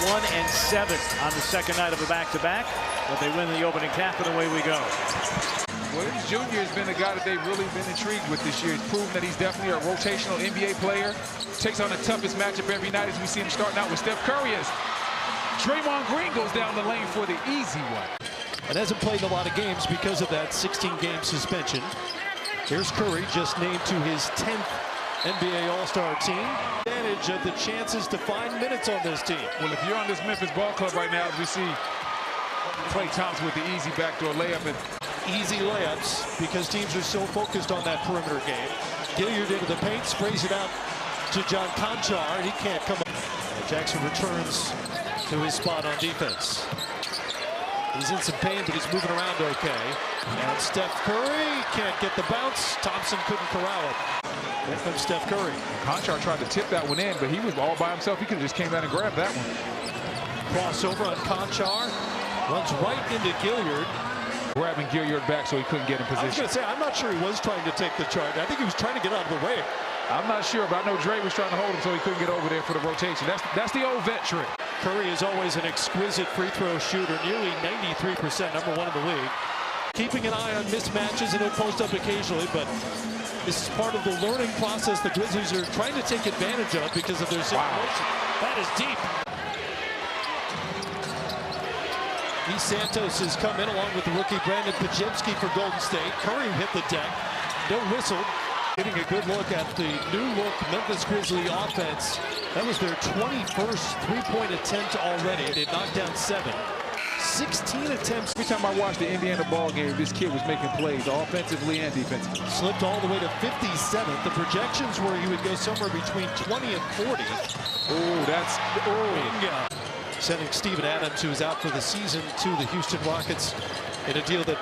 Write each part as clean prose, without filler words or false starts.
1-7 on the second night of a back-to-back, but they win the opening half, and away we go. Williams Jr. has been a guy that they've really been intrigued with this year. He's proven that he's definitely a rotational NBA player. Takes on the toughest matchup every night as we see him starting out with Steph Curry. As Draymond Green goes down the lane for the easy one. And hasn't played a lot of games because of that 16-game suspension. Here's Curry, just named to his 10th NBA All-Star team. Advantage of the chances to find minutes on this team. Well, if you're on this Memphis ball club right now, as we see Klay Thompson with the easy backdoor layup. And easy layups because teams are so focused on that perimeter game. Gilliard into the paint, sprays it out to John Conchar, and he can't come up. Jackson returns to his spot on defense. He's in some pain, but he's moving around okay. And Steph Curry can't get the bounce. Thompson couldn't corral it. There comes Steph Curry. Conchar tried to tip that one in, but he was all by himself. He could have just came down and grabbed that one. Crossover on Conchar. Runs right into Gilliard. Grabbing Gilliard back so he couldn't get in position. I was going to say, I'm not sure he was trying to take the charge. I think he was trying to get out of the way. I'm not sure, but I know Dre was trying to hold him so he couldn't get over there for the rotation. That's the old vet trick. Curry is always an exquisite free throw shooter, nearly 93%, #1 in the league. Keeping an eye on mismatches, and he'll post up occasionally, but this is part of the learning process the Grizzlies are trying to take advantage of because of their situation. Wow. That is deep. E. Santos has come in along with the rookie Brandon Pajemski for Golden State. Curry hit the deck, no whistle. Getting a good look at the new-look Memphis Grizzlies offense. That was their 21st three-point attempt already. They knocked down 7. 16 attempts. Every time I watched the Indiana ball game, this kid was making plays offensively and defensively. Slipped all the way to 57th. The projections were he would go somewhere between 20 and 40. Oh, that's... Oh. Sending Steven Adams, who is out for the season, to the Houston Rockets in a deal that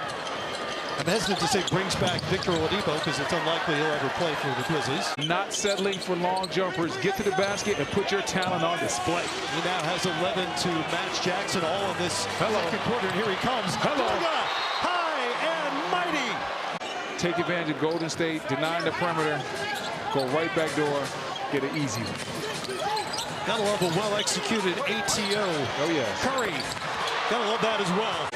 I'm hesitant to say brings back Victor Oladipo because it's unlikely he'll ever play for the Grizzlies. Not settling for long jumpers. Get to the basket and put your talent on display. He now has 11 to match Jackson all in this second quarter. And here he comes. Hello. High and mighty. Take advantage of Golden State, denying the perimeter. Go right back door. Get an easy one. Gotta love a well-executed ATO. Oh, yeah. Curry. Gotta love that as well.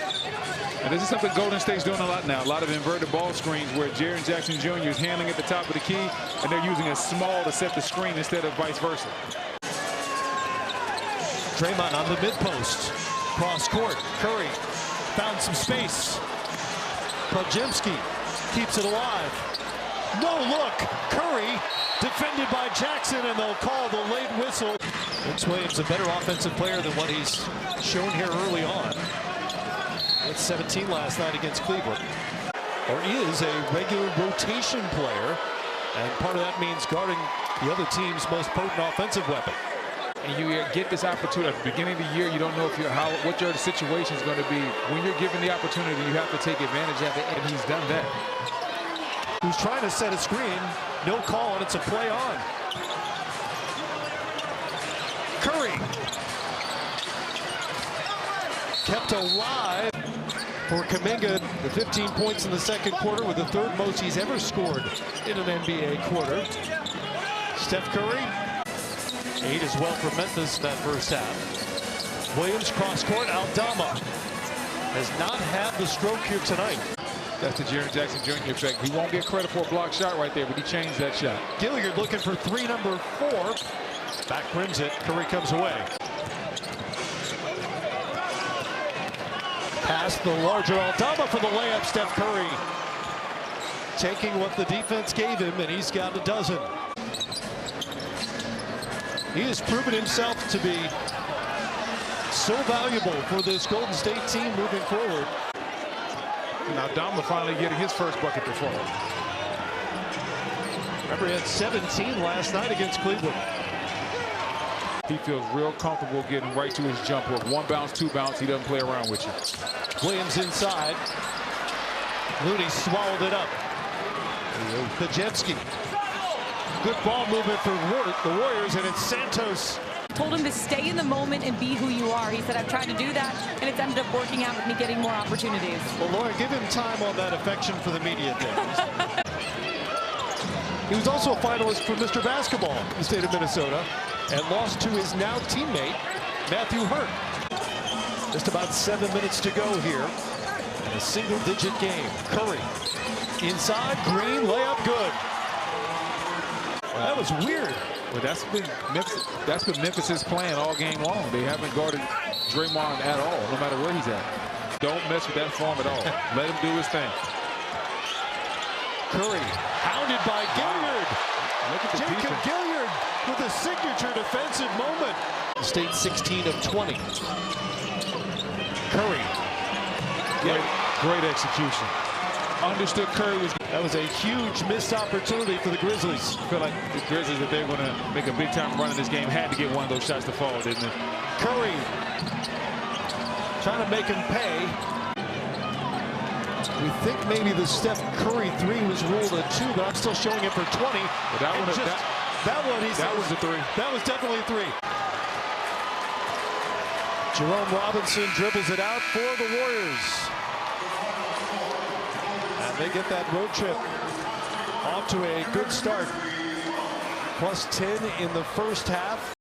And this is something Golden State's doing a lot now. A lot of inverted ball screens where Jaren Jackson Jr. is handling at the top of the key, and they're using a small to set the screen instead of vice versa. Draymond on the mid-post. Cross court. Curry found some space. Pajemski keeps it alive. No look. Curry defended by Jackson, and they'll call the late whistle. Vince Williams, a better offensive player than what he's shown here early on. At 17 last night against Cleveland. Or is a regular rotation player, and part of that means guarding the other team's most potent offensive weapon. And you get this opportunity at the beginning of the year. You don't know if what your situation is going to be. When you're given the opportunity, you have to take advantage of it, and he's done that. Who's trying to set a screen? No call, and it's a play on. Curry kept alive for Kuminga, the 15 points in the second quarter, with the third most he's ever scored in an NBA quarter. Steph Curry, 8 as well for Memphis in that first half. Williams cross court. Aldama has not had the stroke here tonight. That's the Jaren Jackson Jr. effect. He won't get credit for a block shot right there, but he changed that shot. Gilliard looking for 3, number 4. Back rims it. Curry comes away. Pass the larger Aldama for the layup. Steph Curry taking what the defense gave him, and he's got a dozen. He has proven himself to be so valuable for this Golden State team moving forward. Now Aldama finally getting his first bucket to fall. Remember, he had 17 last night against Cleveland. He feels real comfortable getting right to his jump hook. 1 bounce, 2 bounce. He doesn't play around with you. Williams inside. Looney swallowed it up. Pajemski. Good ball movement for the Warriors, and it's Santos. Told him to stay in the moment and be who you are. He said, I've tried to do that, and it's ended up working out with me getting more opportunities. Well, Laura, give him time on that affection for the media thing. He was also a finalist for Mr. Basketball in the state of Minnesota and lost to his now teammate, Matthew Hurt. Just about 7 minutes to go here in a single-digit game. Curry inside, Green, layup good. That was weird. Well, that's been Memphis' plan all game long. They haven't guarded Draymond at all, no matter where he's at. Don't mess with that form at all. Let him do his thing. Curry hounded by Gilliard. Look at the Jacob defense. Gilliard with a signature defensive moment. State 16 of 20. Curry. Great execution. Understood Curry was. That was a huge missed opportunity for the Grizzlies. I feel like the Grizzlies, if they're going to make a big time run in this game, had to get one of those shots to fall, didn't it? Curry trying to make him pay. We think maybe the Steph Curry 3 was ruled a 2, but I'm still showing it for 20. But that was a 3. That was definitely a 3. Jerome Robinson dribbles it out for the Warriors. And they get that road trip off to a good start. +10 in the first half.